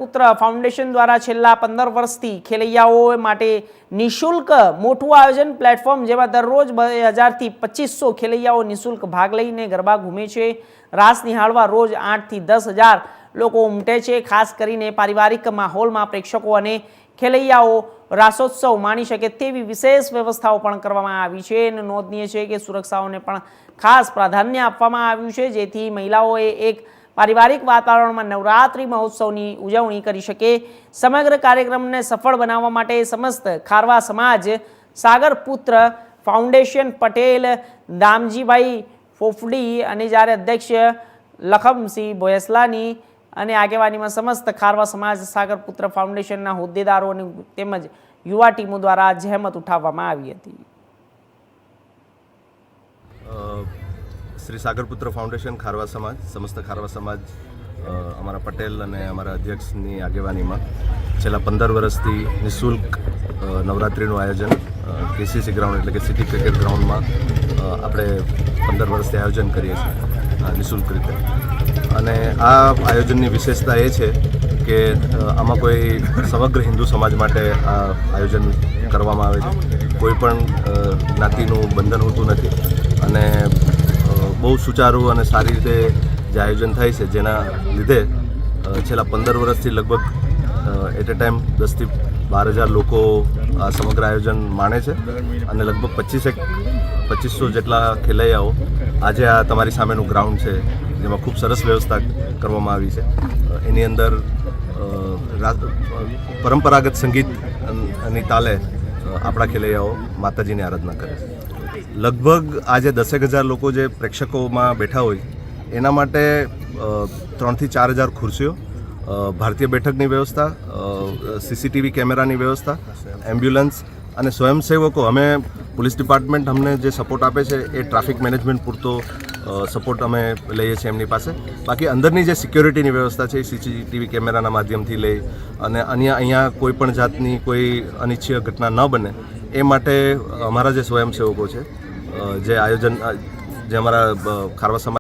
પુત્ર ફાઉન્ડેશન દ્વારા છેલ્લા 15 વર્ષથી ખેલૈયાઓ માટે નિઃશુલ્ક મોટું આયોજન પ્લેટફોર્મ જેમાં દરરોજ 2000 થી 2500 ખેલૈયાઓ નિઃશુલ્ક ભાગ લઈને ગરબા ઘૂમે છે। રાસ નિહાળવા રોજ 8 થી 10,000 લોકો ઉમટે છે। ખાસ કરીને પારિવારિક માહોલમાં પ્રેક્ષકો અને ખેલૈયાઓ રાસોત્સવ માણી શકે તેવી વિશેષ વ્યવસ્થાઓ પણ કરવામાં આવી છે। અને નોંધનીય છે કે સુરક્ષાઓને પણ ખાસ પ્રાધાન્ય આપવામાં આવ્યું છે જેથી મહિલાઓએ એક पारिवारिक वातावरण में नवरात्रि महोत्सव की उजवणी करी शके। समग्र कार्यक्रम ने सफल बनावा माटे समस्त खारवा समाज सागर पुत्र फाउंडेशन पटेल दामजीभाई फोफड़ी अने ज्यारे अध्यक्ष लखमसिंह भोयसलानी अने आगेवानी में समस्त खारवा समाज सागर पुत्र फाउंडेशन होद्देदारों तेमज युवा टीमों द्वारा जहमत उठाववामां आवी हती। श्री सागर पुत्र फाउंडेशन खारवा समाज समस्त खारवा समाज अमरा पटेल अने अमरा अध्यक्षनी आगेवानीमां छेल्ला 15 वर्षथी निःशुल्क नवरात्रिनुं आयोजन केसीसी ग्राउंड एटले के सिटी क्रिकेट ग्राउंड में आपणे 15 वर्षथी आयोजन करीए छीए निःशुल्क रीते। अने आ आयोजननी विशेषता ए छे के आमां कोई समग्र हिंदू समाज माटे आ आयोजन करवामां आवे छे। कोईपण ज्ञातिनुं बंधन होतुं नथी अने बहु सुचारू और सारी रीते जो आयोजन थाय छे जेना लीधे छेल्ला 15 वर्षथी लगभग एट ए टाइम 10 થી 12,000 लोको आ समग्र आयोजन माणे छे अने लगभग 2500 जेटला खेलैयाओ आजे आ तमारी सामेनुं ग्राउंड छे जेमां खूब सरस व्यवस्था करवामां आवी छे। एनी अंदर परंपरागत संगीत अनी ताले आपणा खेलैयाओ माताजीनी आराधना करे छे। लगभग आज 10,000 लोग जो प्रेक्षकों में बैठा हो एना माटे 3 થી 4,000 खुर्सीओ भारतीय बैठकनी व्यवस्था सीसीटीवी कैमरानी व्यवस्था एम्ब्युलन्स और स्वयंसेवकों अमे पुलिस डिपार्टमेंट हमने जो सपोर्ट आपे छे ए ट्राफिक मैनेजमेंट पूरतो सपोर्ट अमे लईए छीए एमनी पासे। बाकी अंदरनी जे सिक्योरिटीनी व्यवस्था है सीसीटीवी कैमराना माध्यमथी लई अने अहींया कोईपण जातनी कोई अनिच्छनीय घटना न बने ए माटे अमारा जे स्वयंसेवको छे जे आयोजन जे अमारा खारवा समाज